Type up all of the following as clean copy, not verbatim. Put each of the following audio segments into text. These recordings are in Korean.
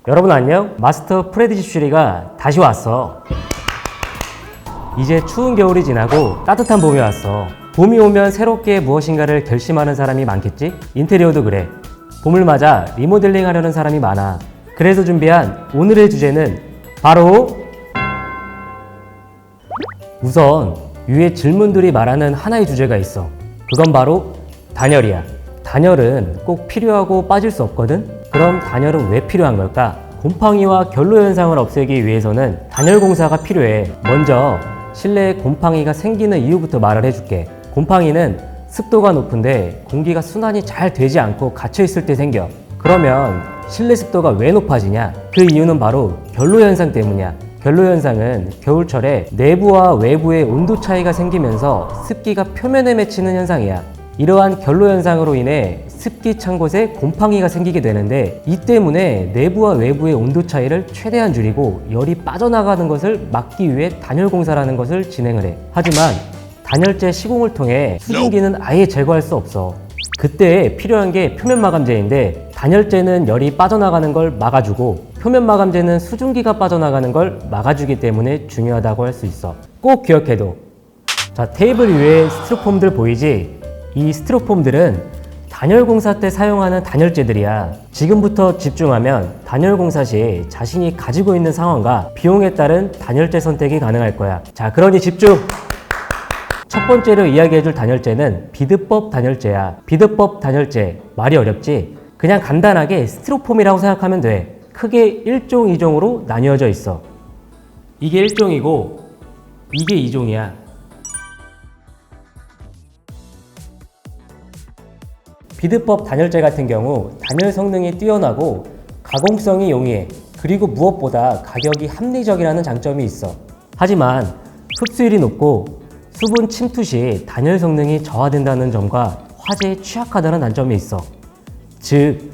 여러분 안녕? 마스터 프레디 집슈리가 다시 왔어. 이제 추운 겨울이 지나고 따뜻한 봄이 왔어. 봄이 오면 새롭게 무엇인가를 결심하는 사람이 많겠지? 인테리어도 그래. 봄을 맞아 리모델링 하려는 사람이 많아. 그래서 준비한 오늘의 주제는 바로 우선 위에 질문들이 말하는 하나의 주제가 있어. 그건 바로 단열이야. 단열은 꼭 필요하고 빠질 수 없거든? 그럼 단열은 왜 필요한 걸까? 곰팡이와 결로 현상을 없애기 위해서는 단열 공사가 필요해. 먼저 실내에 곰팡이가 생기는 이유부터 말을 해줄게. 곰팡이는 습도가 높은데 공기가 순환이 잘 되지 않고 갇혀 있을 때 생겨. 그러면 실내 습도가 왜 높아지냐? 그 이유는 바로 결로 현상 때문이야. 결로 현상은 겨울철에 내부와 외부의 온도 차이가 생기면서 습기가 표면에 맺히는 현상이야. 이러한 결로 현상으로 인해 습기 찬 곳에 곰팡이가 생기게 되는데, 이 때문에 내부와 외부의 온도 차이를 최대한 줄이고 열이 빠져나가는 것을 막기 위해 단열 공사라는 것을 진행을 해. 하지만 단열재 시공을 통해 수증기는 아예 제거할 수 없어. 그때 필요한 게 표면 마감재인데, 단열재는 열이 빠져나가는 걸 막아주고 표면 마감재는 수증기가 빠져나가는 걸 막아주기 때문에 중요하다고 할 수 있어. 꼭 기억해둬. 자, 테이블 위에 스티로폼들 보이지? 이 스티로폼들은 단열 공사 때 사용하는 단열재들이야. 지금부터 집중하면 단열 공사 시 자신이 가지고 있는 상황과 비용에 따른 단열재 선택이 가능할 거야. 자, 그러니 집중! 첫 번째로 이야기해줄 단열재는 비드법 단열재야. 비드법 단열재, 말이 어렵지? 그냥 간단하게 스티로폼이라고 생각하면 돼. 크게 1종, 2종으로 나뉘어져 있어. 이게 1종이고 이게 2종이야. 비드법 단열재 같은 경우 단열 성능이 뛰어나고 가공성이 용이해. 그리고 무엇보다 가격이 합리적이라는 장점이 있어. 하지만 흡수율이 높고 수분 침투 시 단열 성능이 저하된다는 점과 화재에 취약하다는 단점이 있어. 즉,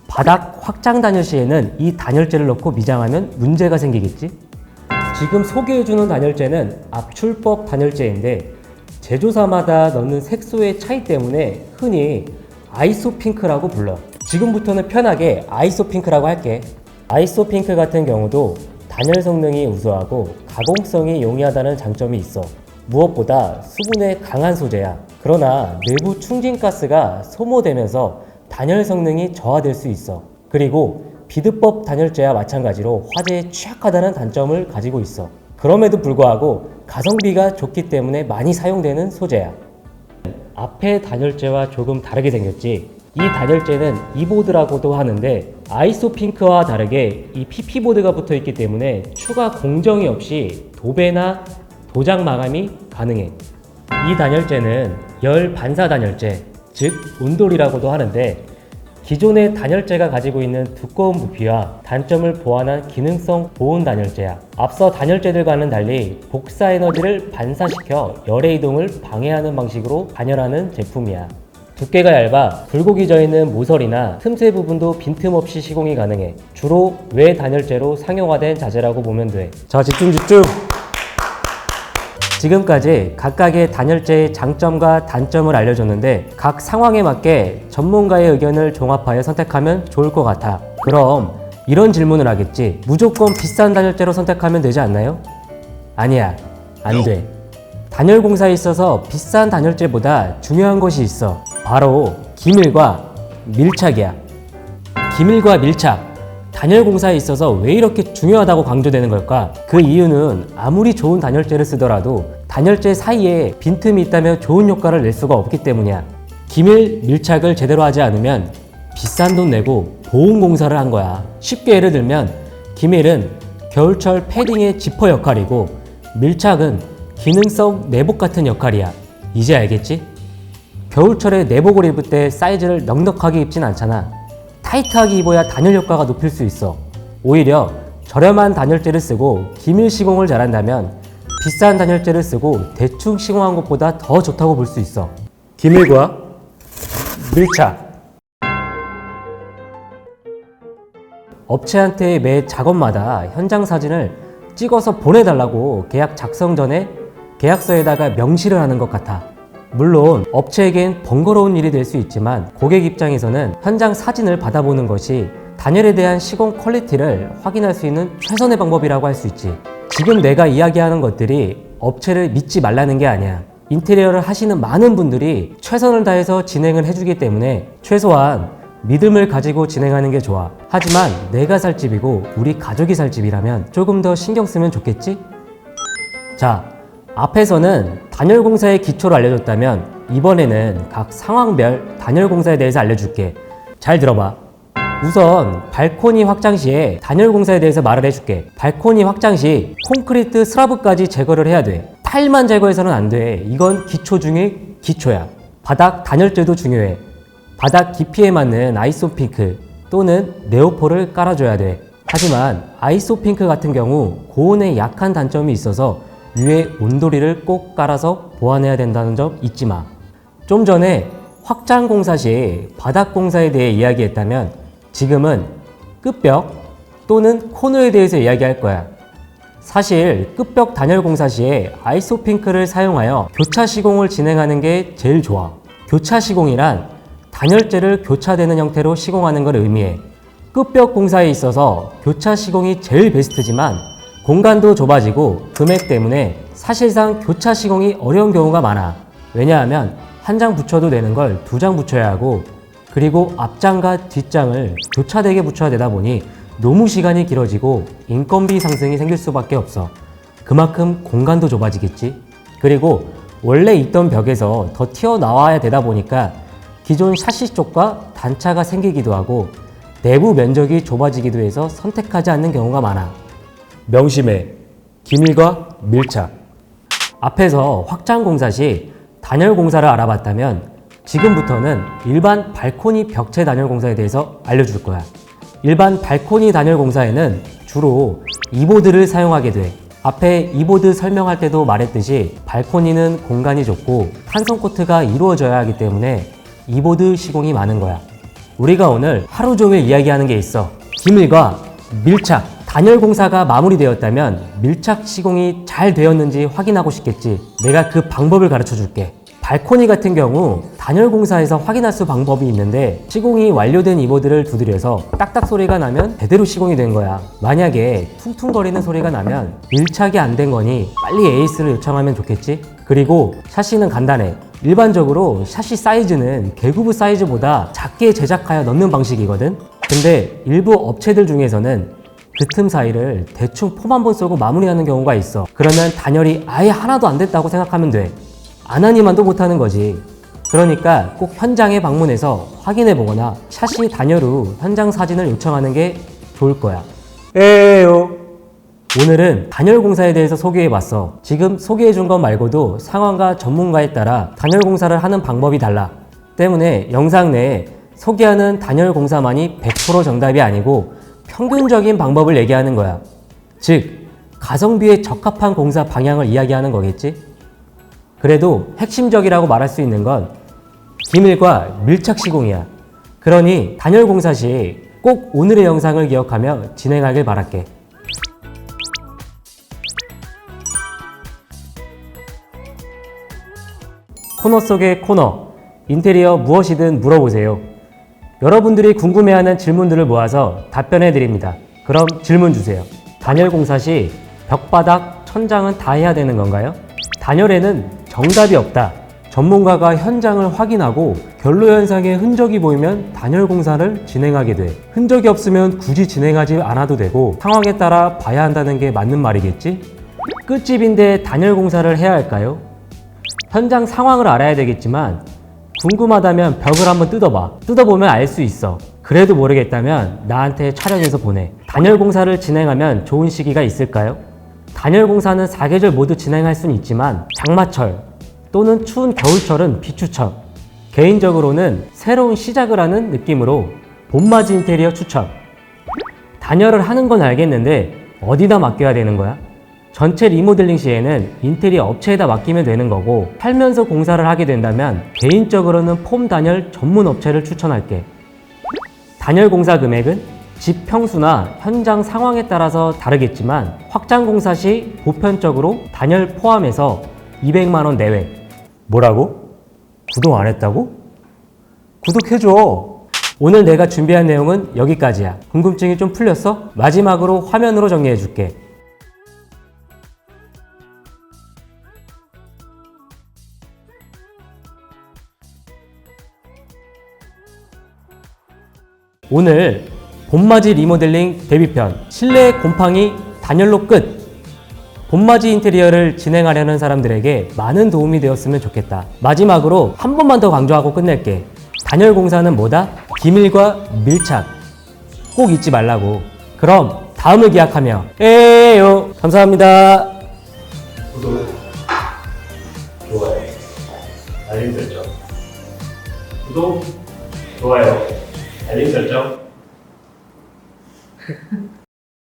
바닥 확장 단열 시에는 이 단열재를 넣고 미장하면 문제가 생기겠지? 지금 소개해주는 단열재는 압출법 단열재인데, 제조사마다 넣는 색소의 차이 때문에 흔히 아이소핑크라고 불러. 지금부터는 편하게 아이소핑크라고 할게. 아이소핑크 같은 경우도 단열 성능이 우수하고 가공성이 용이하다는 장점이 있어. 무엇보다 수분에 강한 소재야. 그러나 내부 충진가스가 소모되면서 단열 성능이 저하될 수 있어. 그리고 비드법 단열재와 마찬가지로 화재에 취약하다는 단점을 가지고 있어. 그럼에도 불구하고 가성비가 좋기 때문에 많이 사용되는 소재야. 앞의 단열재와 조금 다르게 생겼지? 이 단열재는 이보드라고도 하는데, 아이소핑크와 다르게 이 PP보드가 붙어 있기 때문에 추가 공정이 없이 도배나 도장 마감이 가능해. 이 단열재는 열 반사 단열재, 즉 온돌이라고도 하는데, 기존의 단열재가 가지고 있는 두꺼운 부피와 단점을 보완한 기능성 보온 단열재야. 앞서 단열재들과는 달리 복사 에너지를 반사시켜 열의 이동을 방해하는 방식으로 단열하는 제품이야. 두께가 얇아 굴곡이 져있는 모서리나 틈새 부분도 빈틈없이 시공이 가능해. 주로 외 단열재로 상용화된 자재라고 보면 돼. 자, 집중! 지금까지 각각의 단열재의 장점과 단점을 알려줬는데, 각 상황에 맞게 전문가의 의견을 종합하여 선택하면 좋을 것 같아. 그럼 이런 질문을 하겠지. 무조건 비싼 단열재로 선택하면 되지 않나요? 아니야, 안 돼. 단열 공사에 있어서 비싼 단열재보다 중요한 것이 있어. 바로 기밀과 밀착이야. 기밀과 밀착. 단열 공사에 있어서 왜 이렇게 중요하다고 강조되는 걸까? 그 이유는 아무리 좋은 단열재를 쓰더라도 단열재 사이에 빈틈이 있다면 좋은 효과를 낼 수가 없기 때문이야. 기밀 밀착을 제대로 하지 않으면 비싼 돈 내고 보온 공사를 한 거야. 쉽게 예를 들면 기밀은 겨울철 패딩의 지퍼 역할이고, 밀착은 기능성 내복 같은 역할이야. 이제 알겠지? 겨울철에 내복을 입을 때 사이즈를 넉넉하게 입진 않잖아. 타이트하게 입어야 단열 효과가 높일 수 있어. 오히려 저렴한 단열재를 쓰고 기밀 시공을 잘한다면 비싼 단열재를 쓰고 대충 시공한 것보다 더 좋다고 볼 수 있어. 기밀과 밀착. 업체한테 매 작업마다 현장 사진을 찍어서 보내달라고 계약 작성 전에 계약서에다가 명시를 하는 것 같아. 물론 업체에겐 번거로운 일이 될 수 있지만 고객 입장에서는 현장 사진을 받아보는 것이 단열에 대한 시공 퀄리티를 확인할 수 있는 최선의 방법이라고 할 수 있지. 지금 내가 이야기하는 것들이 업체를 믿지 말라는 게 아니야. 인테리어를 하시는 많은 분들이 최선을 다해서 진행을 해주기 때문에 최소한 믿음을 가지고 진행하는 게 좋아. 하지만 내가 살 집이고 우리 가족이 살 집이라면 조금 더 신경 쓰면 좋겠지? 자, 앞에서는 단열 공사의 기초를 알려줬다면 이번에는 각 상황별 단열 공사에 대해서 알려줄게. 잘 들어봐. 우선 발코니 확장 시에 단열 공사에 대해서 말을 해줄게. 발코니 확장 시 콘크리트 슬라브까지 제거를 해야 돼. 타일만 제거해서는 안 돼. 이건 기초 중에 기초야. 바닥 단열재도 중요해. 바닥 깊이에 맞는 아이소핑크 또는 네오폴을 깔아줘야 돼. 하지만 아이소핑크 같은 경우 고온에 약한 단점이 있어서 위에 온도리를 꼭 깔아서 보완해야 된다는 점 잊지 마. 좀 전에 확장 공사 시 바닥 공사에 대해 이야기했다면 지금은 끝벽 또는 코너에 대해서 이야기할 거야. 사실 끝벽 단열 공사 시에 아이소핑크를 사용하여 교차 시공을 진행하는 게 제일 좋아. 교차 시공이란 단열재를 교차되는 형태로 시공하는 걸 의미해. 끝벽 공사에 있어서 교차 시공이 제일 베스트지만 공간도 좁아지고 금액 때문에 사실상 교차 시공이 어려운 경우가 많아. 왜냐하면 한 장 붙여도 되는 걸 두 장 붙여야 하고, 그리고 앞장과 뒷장을 교차되게 붙여야 되다 보니 너무 시간이 길어지고 인건비 상승이 생길 수밖에 없어. 그만큼 공간도 좁아지겠지. 그리고 원래 있던 벽에서 더 튀어나와야 되다 보니까 기존 샤시 쪽과 단차가 생기기도 하고 내부 면적이 좁아지기도 해서 선택하지 않는 경우가 많아. 명심해. 기밀과 밀착. 앞에서 확장 공사 시 단열 공사를 알아봤다면 지금부터는 일반 발코니 벽체 단열 공사에 대해서 알려줄 거야. 일반 발코니 단열 공사에는 주로 이보드를 사용하게 돼. 앞에 이보드 설명할 때도 말했듯이 발코니는 공간이 좁고 탄성 코트가 이루어져야 하기 때문에 이보드 시공이 많은 거야. 우리가 오늘 하루 종일 이야기하는 게 있어. 기밀과 밀착. 단열 공사가 마무리되었다면 밀착 시공이 잘 되었는지 확인하고 싶겠지. 내가 그 방법을 가르쳐 줄게. 발코니 같은 경우 단열 공사에서 확인할 수 방법이 있는데 시공이 완료된 이보드를 두드려서 딱딱 소리가 나면 제대로 시공이 된 거야. 만약에 퉁퉁거리는 소리가 나면 밀착이 안 된 거니 빨리 AS를 요청하면 좋겠지. 그리고 샤시는 간단해. 일반적으로 샤시 사이즈는 개구부 사이즈보다 작게 제작하여 넣는 방식이거든. 근데 일부 업체들 중에서는 그 틈 사이를 대충 폼 한 번 쏘고 마무리하는 경우가 있어. 그러면 단열이 아예 하나도 안 됐다고 생각하면 돼. 안 하니만도 못하는 거지. 그러니까 꼭 현장에 방문해서 확인해 보거나 샤시 단열 후 현장 사진을 요청하는 게 좋을 거야. 에요. 오늘은 단열 공사에 대해서 소개해 봤어. 지금 소개해 준 것 말고도 상황과 전문가에 따라 단열 공사를 하는 방법이 달라. 때문에 영상 내에 소개하는 단열 공사만이 100% 정답이 아니고 평균적인 방법을 얘기하는 거야. 즉, 가성비에 적합한 공사 방향을 이야기하는 거겠지? 그래도 핵심적이라고 말할 수 있는 건 기밀과 밀착 시공이야. 그러니 단열 공사 시 꼭 오늘의 영상을 기억하며 진행하길 바랄게. 코너 속의 코너, 인테리어 무엇이든 물어보세요. 여러분들이 궁금해하는 질문들을 모아서 답변해 드립니다. 그럼 질문 주세요. 단열 공사 시 벽바닥, 천장은 다 해야 되는 건가요? 단열에는 정답이 없다. 전문가가 현장을 확인하고 결로 현상의 흔적이 보이면 단열 공사를 진행하게 돼. 흔적이 없으면 굳이 진행하지 않아도 되고 상황에 따라 봐야 한다는 게 맞는 말이겠지? 끝집인데 단열 공사를 해야 할까요? 현장 상황을 알아야 되겠지만 궁금하다면 벽을 한번 뜯어봐. 뜯어보면 알 수 있어. 그래도 모르겠다면 나한테 촬영해서 보내. 단열 공사를 진행하면 좋은 시기가 있을까요? 단열 공사는 4계절 모두 진행할 수는 있지만 장마철 또는 추운 겨울철은 비추천. 개인적으로는 새로운 시작을 하는 느낌으로 봄맞이 인테리어 추천. 단열을 하는 건 알겠는데 어디다 맡겨야 되는 거야? 전체 리모델링 시에는 인테리어 업체에다 맡기면 되는 거고, 살면서 공사를 하게 된다면 개인적으로는 폼 단열 전문 업체를 추천할게. 단열 공사 금액은 집 평수나 현장 상황에 따라서 다르겠지만 확장 공사 시 보편적으로 단열 포함해서 200만 원 내외. 뭐라고? 구독 안 했다고? 구독해줘. 오늘 내가 준비한 내용은 여기까지야. 궁금증이 좀 풀렸어? 마지막으로 화면으로 정리해 줄게. 오늘 봄맞이 리모델링 데뷔편 실내 곰팡이 단열로 끝! 봄맞이 인테리어를 진행하려는 사람들에게 많은 도움이 되었으면 좋겠다. 마지막으로 한 번만 더 강조하고 끝낼게. 단열 공사는 뭐다? 기밀과 밀착. 꼭 잊지 말라고. 그럼 다음을 기약하며 에요. 감사합니다. 구독, 좋아요, 알림 설정. 구독, 좋아요, 알림 설정.